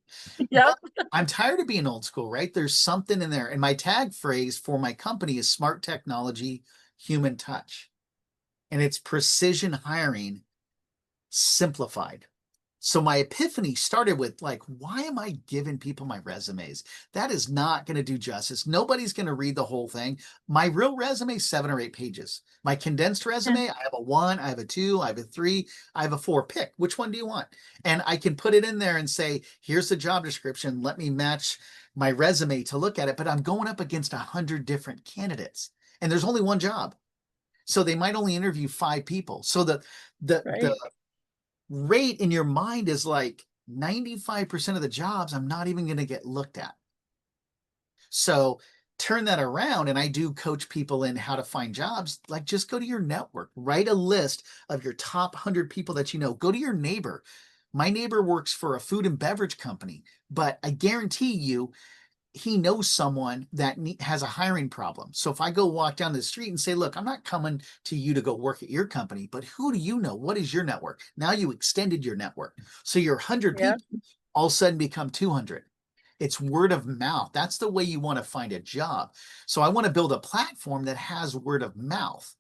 yep. But I'm tired of being old school, right? There's something in there. And my tag phrase for my company is smart technology, human touch. And it's precision hiring simplified. So my epiphany started with, like, why am I giving people my resumes? That is not going to do justice. Nobody's going to read the whole thing. My real resume is 7 or 8 pages. My condensed Yeah. resume, I have a 1, I have a 2, I have a 3, I have a 4. Pick which one do you want? And I can put it in there and say, here's the job description. Let me match my resume to look at it. But I'm going up against 100 different candidates, and there's only one job. So they might only interview 5 people. So the Right. rate in your mind is like 95% of the jobs I'm not even going to get looked at. So turn that around, and I do coach people in how to find jobs. Like, just go to your network, write a list of your top 100 people that you know. Go to your neighbor. My neighbor works for a food and beverage company, but I guarantee you he knows someone that has a hiring problem. So if I go walk down the street and say, look, I'm not coming to you to go work at your company, but who do you know? What is your network? Now you extended your network. So your 100 Yep. people all of a sudden become 200. It's word of mouth. That's the way you want to find a job. So I want to build a platform that has word of mouth.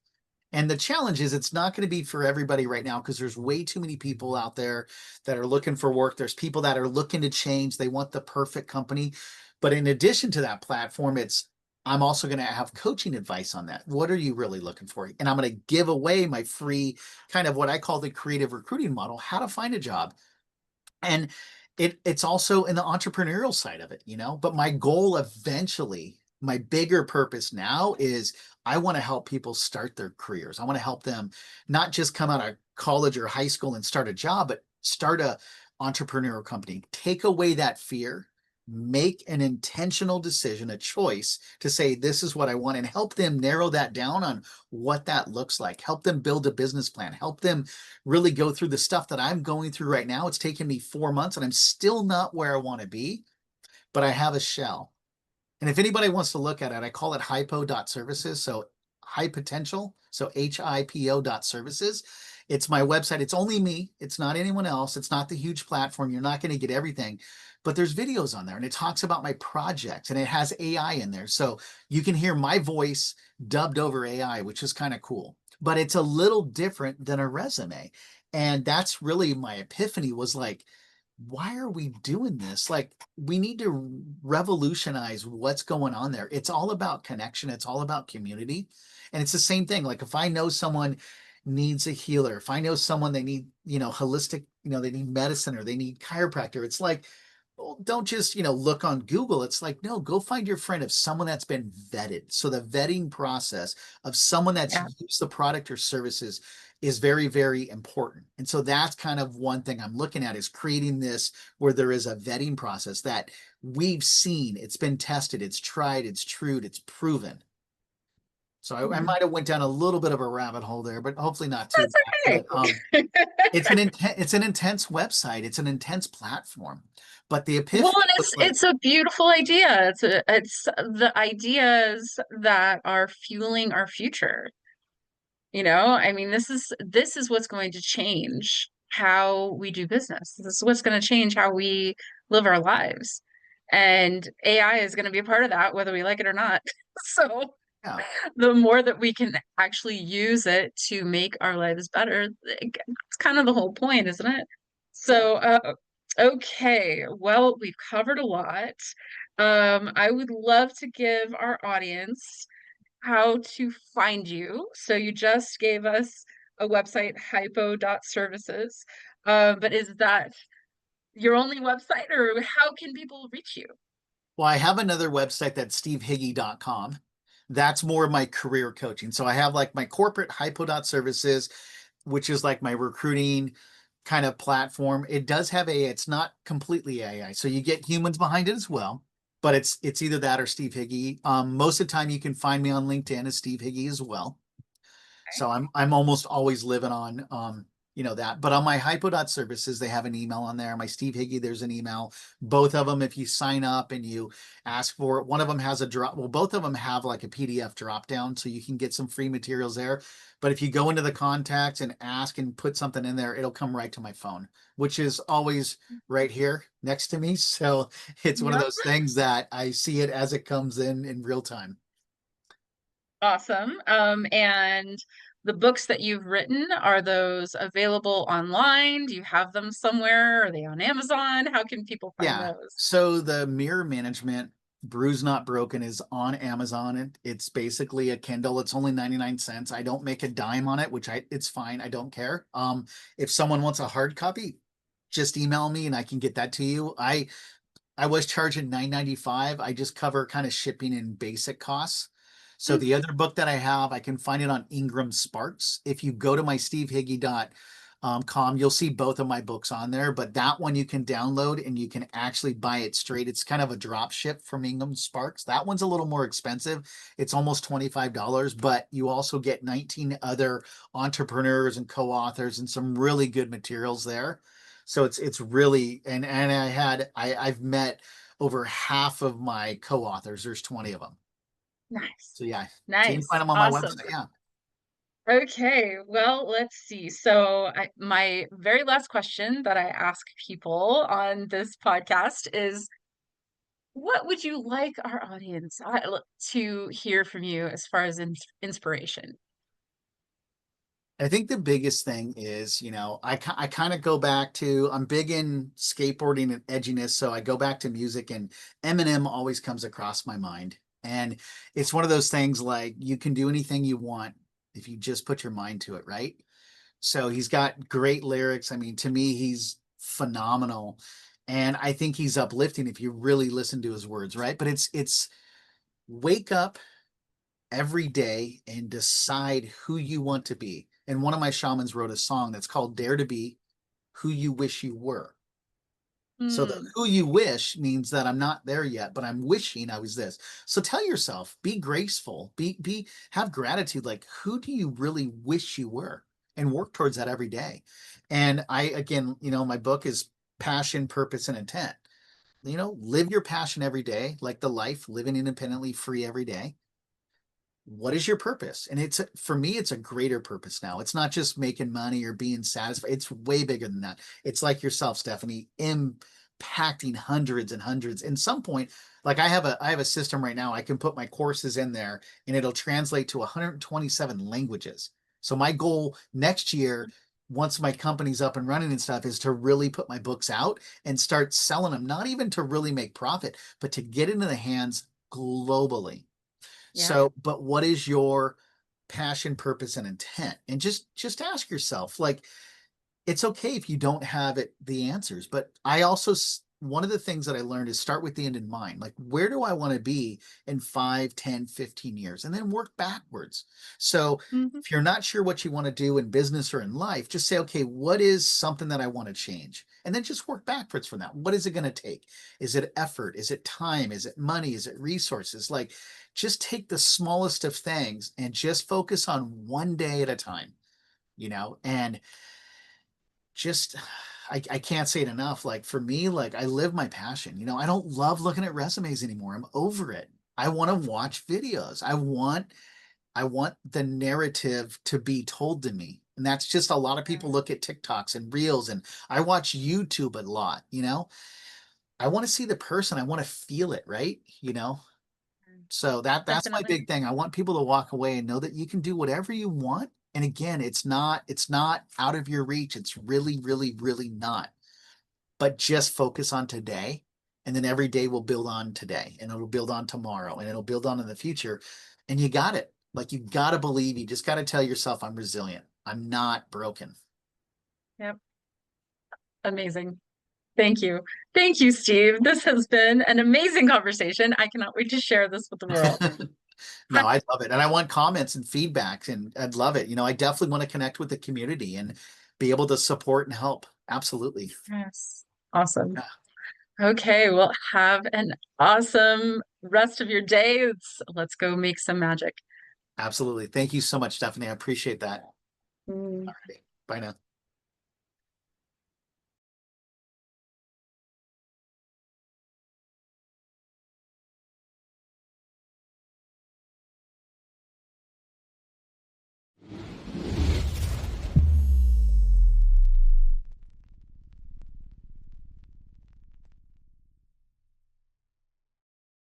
And the challenge is, it's not going to be for everybody right now, because there's way too many people out there that are looking for work. There's people that are looking to change. They want the perfect company. But in addition to that platform, I'm also going to have coaching advice on that. What are you really looking for? And I'm going to give away my free, kind of what I call the creative recruiting model, how to find a job. And it's also in the entrepreneurial side of it. But my goal eventually, my bigger purpose now is, I want to help people start their careers. I want to help them not just come out of college or high school and start a job, but start a entrepreneurial company. Take away that fear, make an intentional decision, a choice to say, this is what I want, and help them narrow that down on what that looks like. Help them build a business plan, help them really go through the stuff that I'm going through right now. It's taken me 4 months and I'm still not where I want to be, but I have a shell. And if anybody wants to look at it, I call it hypo.services. So high potential. So HIPO.services. It's my website. It's only me. It's not anyone else. It's not the huge platform. You're not going to get everything, but there's videos on there, and it talks about my projects, and it has AI in there. So you can hear my voice dubbed over AI, which is kind of cool, but it's a little different than a resume. And that's really my epiphany, was like, why are we doing this? Like, we need to revolutionize what's going on there. It's all about connection. It's all about community. And it's the same thing. Like, if I know someone needs a healer, if I know someone, they need, holistic, they need medicine or they need chiropractor, it's like, well, don't just, look on Google. It's like, no, go find your friend of someone that's been vetted. So the vetting process of someone that's Yeah. used the product or services is very, very important. And so that's kind of one thing I'm looking at, is creating this where there is a vetting process that we've seen, it's been tested, it's tried, it's true, it's proven. So I Mhm. might have went down a little bit of a rabbit hole there, but hopefully not too That's bad. But okay. it's an intense website, it's an intense platform. But the Well, epiphany and was like, it's a beautiful idea. It's the ideas that are fueling our future. I mean, this is what's going to change how we do business. This is what's going to change how we live our lives. And AI is going to be a part of that, whether we like it or not. So yeah, the more that we can actually use it to make our lives better, it's kind of the whole point, isn't it? yeah. So, okay, well, we've covered a lot. I would love to give our audience how to find you. So you just gave us a website, hypo.services. But is that your only website, or how can people reach you? Well, I have another website, that's stevehiggy.com. That's more of my career coaching. So I have like my corporate hypo.services, which is like my recruiting, kind of platform. It does have AI. It's not completely AI. So you get humans behind it as well, but it's either that or Steve Higgy. Most of the time you can find me on LinkedIn as Steve Higgy as well. So I'm almost always living on that. But on my Hypo.services, they have an email on there. My Steve Higgy, there's an email. Both of them, if you sign up and you ask for it, one of them has a drop. Well, both of them have like a PDF drop down, so you can get some free materials there. But if you go into the contacts and ask and put something in there, it'll come right to my phone, which is always right here next to me. So it's one of Yep. those things that I see it as it comes in real time. Awesome. And the books that you've written, are those available online? Do you have them somewhere? Are they on Amazon? How can people find Yeah. those? So the mirror management, Bruised Not Broken, is on Amazon. It's basically a Kindle. It's only 99 cents. I don't make a dime on it, which it's fine. I don't care. If someone wants a hard copy, just email me and I can get that to you. I was charging $9.95. I just cover kind of shipping and basic costs. So the Mhm. other book that I have, I can find it on Ingram Sparks. If you go to my stevehiggy.com, you'll see both of my books on there, but that one you can download and you can actually buy it straight. It's kind of a drop ship from Ingram Sparks. That one's a little more expensive. It's almost $25, but you also get 19 other entrepreneurs and co-authors and some really good materials there. So it's really, and I've met over half of my co-authors. There's 20 of them. Nice. So yeah, so you can find Nice. them on my Awesome. website. Yeah. Okay, well, let's see. My very last question that I ask people on this podcast is, what would you like our audience to hear from you as far as inspiration? I think the biggest thing is, I kind of go back to, I'm big in skateboarding and edginess. So I go back to music, and Eminem always comes across my mind. And it's one of those things like you can do anything you want if you just put your mind to it, right? So he's got great lyrics. I mean, to me, he's phenomenal. And I think he's uplifting if you really listen to his words, right? But it's wake up every day and decide who you want to be. And one of my shamans wrote a song that's called Dare to Be Who You Wish You Were. So the Hmm. who you wish means that I'm not there yet, but I'm wishing I was this. So tell yourself, be graceful, have gratitude. Like, who do you really wish you were? And work towards that every day. And again, my book is passion, purpose, and intent. Live your passion every day, like the life, living independently, free every day. What is your purpose? And for me, it's a greater purpose now. It's not just making money or being satisfied. It's way bigger than that. It's like yourself, Stephanie, impacting hundreds and hundreds. In some point, like I have a system right now. I can put my courses in there and it'll translate to 127 languages. So my goal next year, once my company's up and running and stuff, is to really put my books out and start selling them, not even to really make profit, but to get into the hands globally. Yeah. So, but what is your passion, purpose, and intent? And just ask yourself, like, it's okay if you don't have the answers, but I also, one of the things that I learned is start with the end in mind. Like, where do I want to be in 5, 10, 15 years? And then work backwards. So Hmm. if you're not sure what you want to do in business or in life, just say, okay, what is something that I want to change? And then just work backwards from that. What is it going to take? Is it effort? Is it time? Is it money? Is it resources? Like, just take the smallest of things and just focus on one day at a time, and just I can't say it enough. Like for me, like I live my passion. I don't love looking at resumes anymore. I'm over it. I want to watch videos. I want the narrative to be told to me. And that's just a lot of people look at TikToks and Reels, and I watch YouTube a lot. I want to see the person. I want to feel it, right? So that's my Definitely. big thing. I want people to walk away and know that you can do whatever you want. And again, it's not out of your reach. It's really, really, really not. But just focus on today. And then every day will build on today, and it'll build on tomorrow, and it'll build on in the future. And you got it. Like you got to believe, you just got to tell yourself, I'm resilient. I'm not broken. Yep. Amazing. Thank you. Thank you, Steve. This has been an amazing conversation. I cannot wait to share this with the world. No, I love it. And I want comments and feedback, and I'd love it. I definitely want to connect with the community and be able to support and help. Absolutely. Yes. Awesome. Yeah, Okay, well, have an awesome rest of your day. Let's go make some magic. absolutely. Thank you so much, Stephanie. I appreciate that. Mm. All right. Bye now.